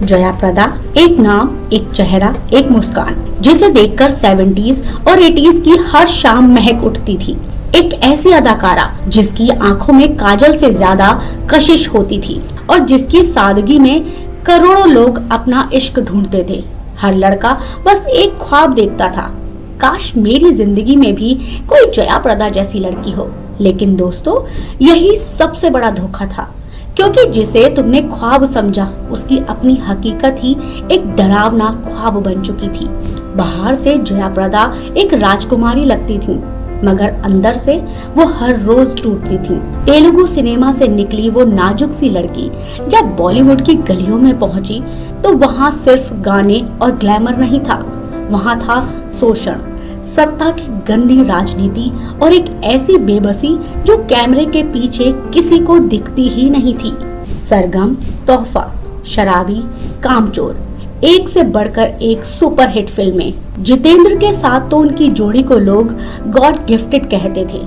जया प्रदा, एक नाम, एक चेहरा, एक मुस्कान, जिसे देखकर 70s और 80s की हर शाम महक उठती थी। एक ऐसी अदाकारा जिसकी आंखों में काजल से ज्यादा कशिश होती थी और जिसकी सादगी में करोड़ों लोग अपना इश्क ढूंढते थे। हर लड़का बस एक ख्वाब देखता था, काश मेरी जिंदगी में भी कोई जया प्रदा जैसी लड़की हो। लेकिन दोस्तों, यही सबसे बड़ा धोखा था, क्योंकि जिसे तुमने ख्वाब समझा उसकी अपनी हकीकत ही एक डरावना ख्वाब बन चुकी थी। बाहर से जया प्रदा एक राजकुमारी लगती थी, मगर अंदर से वो हर रोज टूटती थी। तेलुगु सिनेमा से निकली वो नाजुक सी लड़की जब बॉलीवुड की गलियों में पहुंची तो वहाँ सिर्फ गाने और ग्लैमर नहीं था, वहाँ था शोषण, सत्ता की गंदी राजनीति और एक ऐसी बेबसी जो कैमरे के पीछे किसी को दिखती ही नहीं थी। सरगम, तोहफा, शराबी, कामचोर, एक से बढ़कर एक सुपरहिट फिल्में। जितेंद्र के साथ तो उनकी जोड़ी को लोग गॉड गिफ्टेड कहते थे।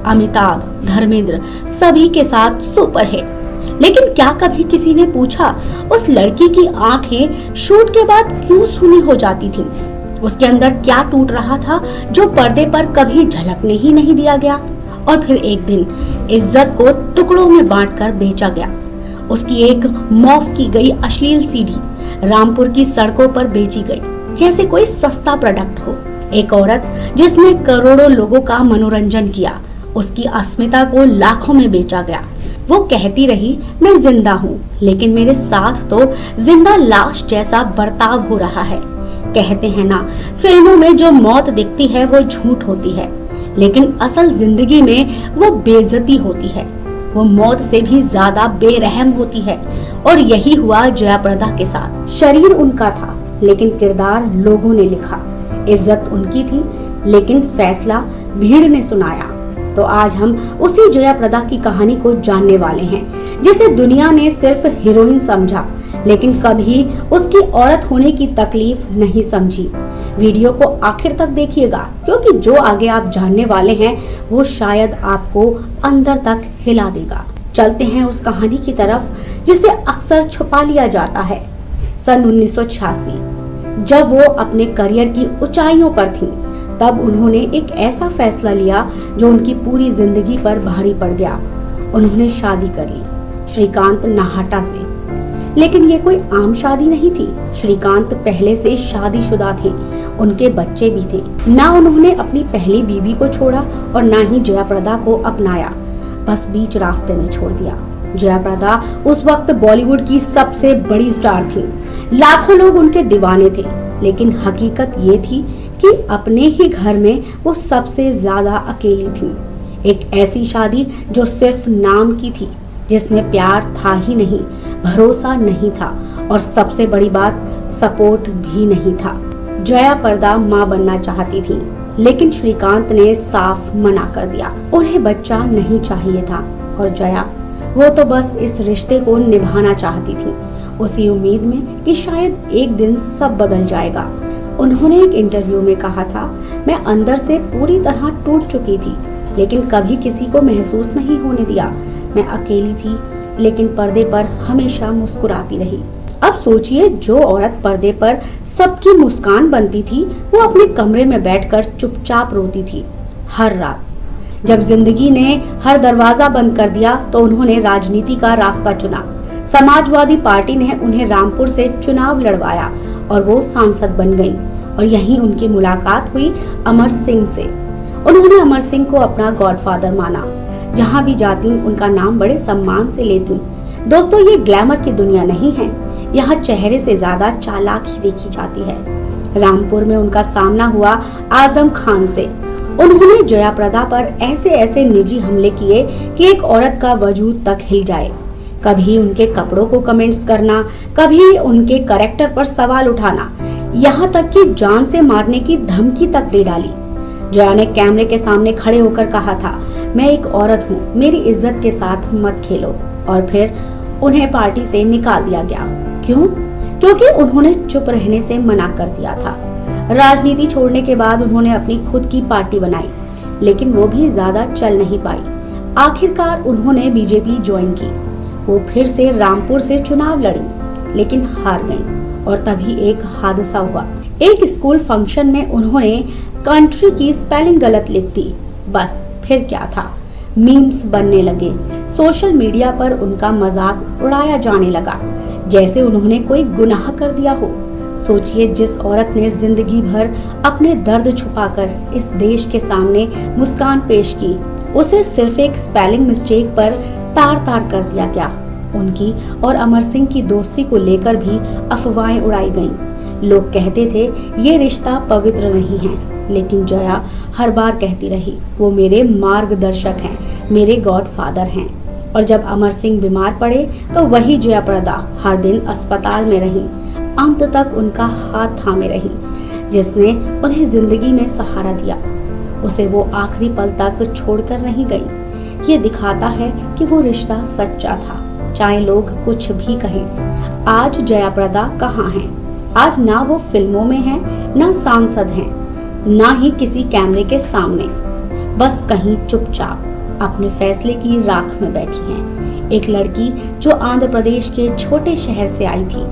अमिताभ, धर्मेंद्र, सभी के साथ सुपरहिट। लेकिन क्या कभी किसी ने पूछा उस लड़की की आंखें शूट के बाद क्यों सूनी हो जाती थीं? उसके अंदर क्या टूट रहा था जो पर्दे पर कभी झलकने ही नहीं दिया गया? और फिर एक दिन इज्जत को टुकड़ों में बांटकर बेचा गया। उसकी एक मॉफ की गई अश्लील सीडी रामपुर की सड़कों पर बेची गई जैसे कोई सस्ता प्रोडक्ट हो। एक औरत जिसने करोड़ों लोगों का मनोरंजन किया, उसकी अस्मिता को लाखों में बेचा गया। वो कहती रही, मैं जिंदा हूँ, लेकिन मेरे साथ तो जिंदा लाश जैसा बर्ताव हो रहा है। कहते हैं ना, फिल्मों में जो मौत दिखती है वो झूठ होती है, लेकिन असल जिंदगी में वो बेइज्जती होती है। वो मौत से भी ज्यादा बेरहम होती है। और यही हुआ जया प्रदा के साथ। शरीर उनका था, लेकिन किरदार लोगों ने लिखा। इज्जत उनकी थी, लेकिन फैसला भीड़ ने सुनाया। तो आज हम उसी जया प्रदा की कहानी को जानने वाले हैं, जिसे दुनिया ने सिर्फ हीरोइन समझा, लेकिन कभी उसकी औरत होने की तकलीफ नहीं समझी। वीडियो को आखिर तक देखिएगा, क्योंकि जो आगे आप जानने वाले हैं वो शायद आपको अंदर तक हिला देगा। चलते हैं उस कहानी की तरफ जिसे अक्सर छुपा लिया जाता है। सन 1986, जब वो अपने करियर की ऊंचाइयों पर थीं, तब उन्होंने एक ऐसा फैसला लिया जो उनकी पूरी जिंदगी पर भारी पड़ गया। उन्होंने शादी कर ली श्रीकांत नाहटा से। लेकिन ये कोई आम शादी नहीं थी। श्रीकांत पहले से शादीशुदा थे, उनके बच्चे भी थे। ना उन्होंने अपनी पहली बीवी को छोड़ा और ना ही जया प्रदा को अपनाया, बस बीच रास्ते में छोड़ दिया। जया प्रदा उस वक्त बॉलीवुड की सबसे बड़ी स्टार थी। लाखों लोग उनके दीवाने थे, लेकिन हकीकत ये थी कि अपने ही घर में वो सबसे ज्यादा अकेली थी। एक ऐसी शादी जो सिर्फ नाम की थी, जिसमें प्यार था ही नहीं, भरोसा नहीं था और सबसे बड़ी बात, सपोर्ट भी नहीं था। जया प्रदा माँ बनना चाहती थी, लेकिन श्रीकांत ने साफ मना कर दिया। उन्हें बच्चा नहीं चाहिए था और जया, वो तो बस इस रिश्ते को निभाना चाहती थी, उसी उम्मीद में कि शायद एक दिन सब बदल जाएगा। उन्होंने एक इंटरव्यू में कहा था, मैं अंदर से पूरी तरह टूट चुकी थी, लेकिन कभी किसी को महसूस नहीं होने दिया। मैं अकेली थी, लेकिन पर्दे पर हमेशा मुस्कुराती रही। अब सोचिए, जो औरत पर्दे पर सबकी मुस्कान बनती थी, वो अपने कमरे में बैठकर चुपचाप रोती थी हर रात। जब जिंदगी ने हर दरवाजा बंद कर दिया तो उन्होंने राजनीति का रास्ता चुना। समाजवादी पार्टी ने उन्हें रामपुर से चुनाव लड़वाया और वो सांसद बन गईं। और यहीं उनकी मुलाकात हुई अमर सिंह से। उन्होंने अमर सिंह को अपना गॉडफादर माना। जहाँ भी जाती उनका नाम बड़े सम्मान से लेती। दोस्तों, ये ग्लैमर की दुनिया नहीं है, यहाँ चेहरे से ज्यादा चालाकी देखी जाती है। रामपुर में उनका सामना हुआ आजम खान से। उन्होंने जया प्रदा पर ऐसे ऐसे निजी हमले किए कि एक औरत का वजूद तक हिल जाए। कभी उनके कपड़ों को कमेंट्स करना, कभी उनके कैरेक्टर पर सवाल उठाना, यहाँ तक कि जान से मारने की धमकी तक दे डाली। जया ने कैमरे के सामने खड़े होकर कहा था, मैं एक औरत हूँ, मेरी इज्जत के साथ मत खेलो। और फिर उन्हें पार्टी से निकाल दिया गया। क्यों? क्योंकि उन्होंने चुप रहने से मना कर दिया था। राजनीति छोड़ने के बाद उन्होंने अपनी खुद की पार्टी बनाई, लेकिन वो भी ज्यादा चल नहीं पाई। आखिरकार उन्होंने बीजेपी ज्वाइन की। वो फिर से रामपुर से चुनाव लड़ी, लेकिन हार गईं। और तभी एक हादसा हुआ। एक स्कूल फंक्शन में उन्होंने कंट्री की स्पेलिंग गलत लिख दी। बस फिर क्या था, मीम्स बनने लगे। सोशल मीडिया पर उनका मजाक उड़ाया जाने लगा, जैसे उन्होंने कोई गुनाह कर दिया हो। सोचिए, जिस औरत ने जिंदगी भर अपने दर्द छुपाकर इस देश के सामने मुस्कान पेश की, उसे सिर्फ एक स्पेलिंग मिस्टेक पर तार तार कर दिया गया। उनकी और अमर सिंह की दोस्ती को लेकर भी अफवाहें उड़ाई गईं। लोग कहते थे ये रिश्ता पवित्र नहीं है, लेकिन जया हर बार कहती रही, वो मेरे मार्गदर्शक हैं, मेरे गॉडफादर हैं। और जब अमर सिंह बीमार पड़े तो वही जया प्रदा हर दिन अस्पताल में रही, अंत तक उनका हाथ थामे रही। जिसने उन्हें जिंदगी में सहारा दिया, उसे वो आखिरी पल तक छोड़कर नहीं गई। ये दिखाता है कि वो रिश्ता सच्चा था, चाहे लोग कुछ भी कहें। आज जया प्रदा कहाँ हैं? आज ना वो फिल्मों में हैं, ना सांसद हैं, ना ही किसी कैमरे के सामने। बस कहीं चुपचाप अपने फैसले की राख में बैठी हैं। एक लड़की जो आंध्र प्रदेश के छोटे शहर से आई थी,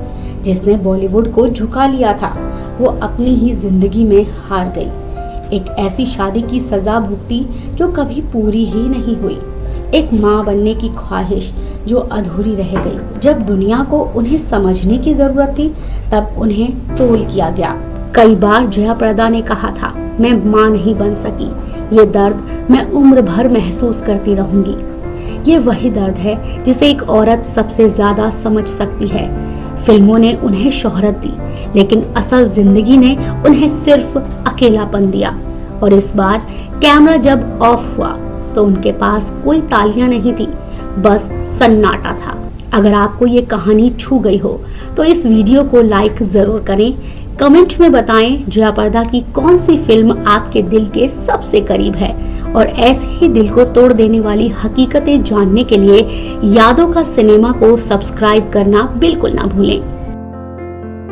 जिसने बॉलीवुड को झुका लिया था, वो अपनी ही जिंदगी में हार गई। एक ऐसी शादी की सजा भुगती जो कभी पूरी ही नहीं हुई। एक माँ बनने की ख्वाहिश जो अधूरी रह गई। जब दुनिया को उन्हें समझने की जरूरत थी, तब उन्हें ट्रोल किया गया। कई बार जया प्रदा ने कहा था, मैं माँ नहीं बन सकी, ये दर्द मैं उम्र भर महसूस करती रहूंगी। ये वही दर्द है जिसे एक औरत सबसे ज्यादा समझ सकती है। फिल्मों ने उन्हें शोहरत दी, लेकिन असल जिंदगी ने उन्हें सिर्फ अकेलापन दिया। और इस बार कैमरा जब ऑफ हुआ तो उनके पास कोई तालियां नहीं थी, बस सन्नाटा था। अगर आपको ये कहानी छू गई हो तो इस वीडियो को लाइक जरूर करें। कमेंट में बताएं जया प्रदा की कौन सी फिल्म आपके दिल के सबसे करीब है। और ऐसे ही दिल को तोड़ देने वाली हकीकतें जानने के लिए यादों का सिनेमा को सब्सक्राइब करना बिल्कुल ना भूलें।